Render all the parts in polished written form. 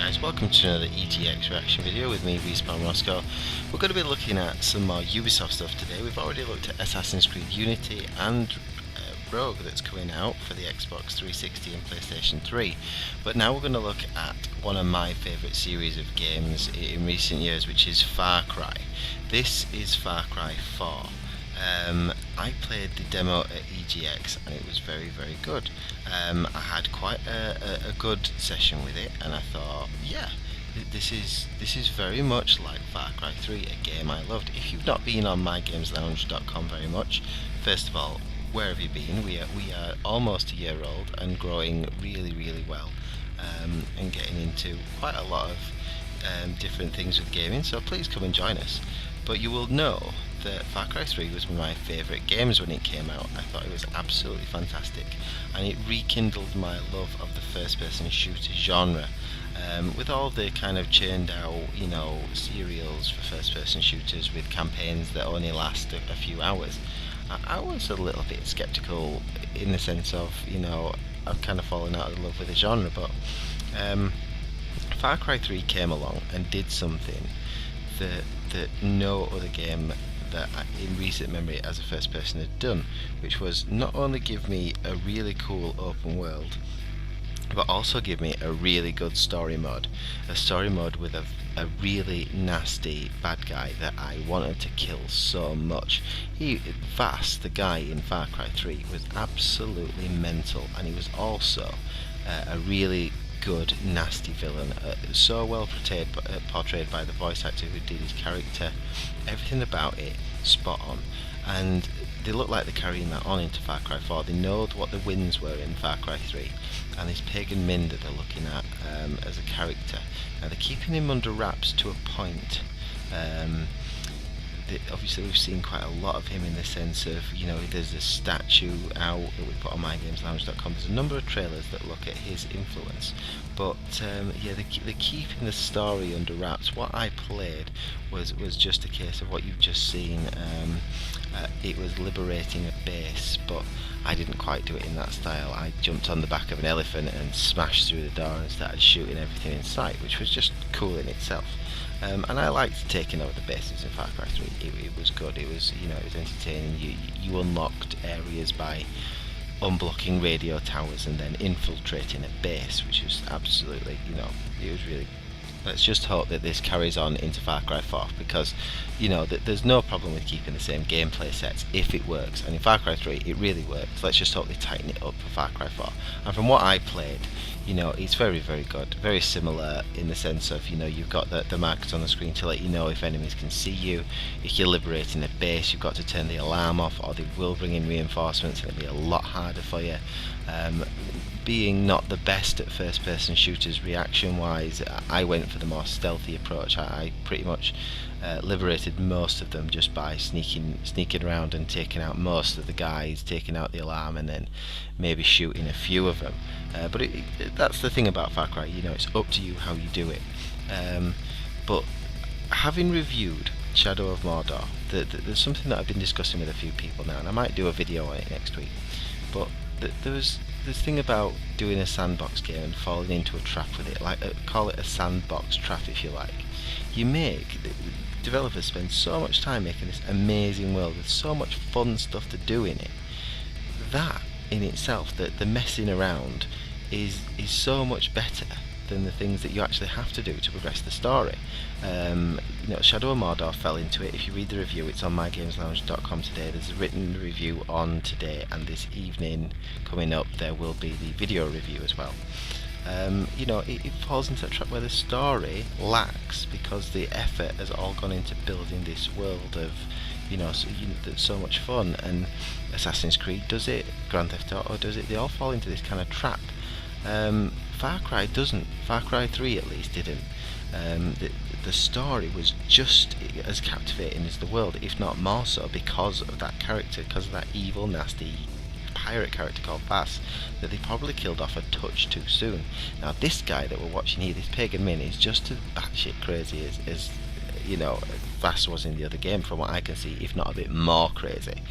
guys, welcome to another EGX reaction video with me, Respawn Roscoe. We're going to be looking at some more Ubisoft stuff today. We've already looked at Assassin's Creed Unity and Rogue that's coming out for the Xbox 360 and PlayStation 3. But now we're going to look at one of my favourite series of games in recent years, which is Far Cry. This is Far Cry 4. I played the demo at EGX and it was very good. I had quite a good session with it, and I thought, yeah, this is very much like Far Cry 3, a game I loved. If you've not been on mygameslounge.com very much, first of all, where have you been? We are almost a year old and growing really well, and getting into quite a lot of different things with gaming, so please come and join us. But you will know that Far Cry 3 was one of my favourite games when it came out. I thought it was absolutely fantastic, and it rekindled my love of the first-person shooter genre. With all the kind of churned out, serials for first-person shooters with campaigns that only last a few hours, I was a little bit sceptical in the sense of, I've kind of fallen out of love with the genre, but Far Cry 3 came along and did something that no other game that in recent memory as a first person had done, which was not only give me a really cool open world, but also give me a really good story mode. A story mode with a really nasty bad guy that I wanted to kill so much. Vass, the guy in Far Cry 3, was absolutely mental, and he was also a really good, nasty villain, so well portrayed by the voice actor who did his character. Everything about it spot on, and they look like they're carrying that on into Far Cry 4. They know what the wins were in Far Cry 3, and this pagan Min that they're looking at as a character. Now they're keeping him under wraps to a point. Obviously we've seen quite a lot of him in the sense of, there's a statue out that we put on mygameslounge.com. There's a number of trailers that look at his influence, but they're keeping the story under wraps. What I played was just a case of what you've just seen. It was liberating a base, but I didn't quite do it in that style. I jumped on the back of an elephant and smashed through the door and started shooting everything in sight, which was just cool in itself. And I liked taking over the bases in Far Cry 3. It was good. It was, it was entertaining. You unlocked areas by unblocking radio towers and then infiltrating a base, which was absolutely, it was really. Let's just hope that this carries on into Far Cry 4, because, there's no problem with keeping the same gameplay sets if it works. And in Far Cry 3, it really works. Let's just hope they tighten it up for Far Cry 4. And from what I played, it's very good. Very similar in the sense of, you've got the markers on the screen to let you know if enemies can see you. If you're liberating a base, you've got to turn the alarm off, or they will bring in reinforcements and it'll be a lot harder for you. Being not the best at first-person shooters reaction-wise, I went for the more stealthy approach. I pretty much liberated most of them just by sneaking around and taking out most of the guys, taking out the alarm, and then maybe shooting a few of them. But that's the thing about Far Cry. It's up to you how you do it. But having reviewed Shadow of Mordor, there's something that I've been discussing with a few people now, and I might do a video on it next week. But there's this thing about doing a sandbox game and falling into a trap with it, call it a sandbox trap if you like. Developers spend so much time making this amazing world with so much fun stuff to do in it. That in itself, the messing around is so much better than the things that you actually have to do to progress the story. Shadow of Mordor fell into it. If you read the review, it's on mygameslounge.com today. There's a written review on today, and this evening coming up there will be the video review as well. It falls into that trap where the story lacks because the effort has all gone into building this world of, that's so much fun. And Assassin's Creed does it, Grand Theft Auto does it. They all fall into this kind of trap. Far Cry doesn't. Far Cry 3 at least didn't. The story was just as captivating as the world, if not more so, because of that character, because of that evil, nasty pirate character called Vass that they probably killed off a touch too soon. Now this guy that we're watching here, this pagan Min, is just as batshit crazy as Vass was in the other game, from what I can see, if not a bit more crazy.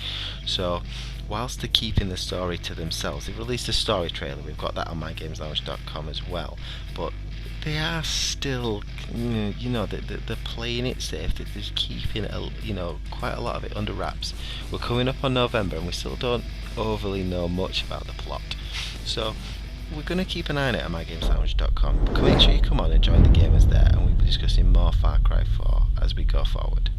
So whilst they're keeping the story to themselves, they've released a story trailer. We've got that on mygameslounge.com as well, but they are still, they're playing it safe. They're just keeping it, quite a lot of it under wraps. We're coming up on November, and we still don't overly know much about the plot. So we're going to keep an eye on it at mygameslounge.com. Make sure you come on and join the gamers there, and we'll be discussing more Far Cry 4 as we go forward.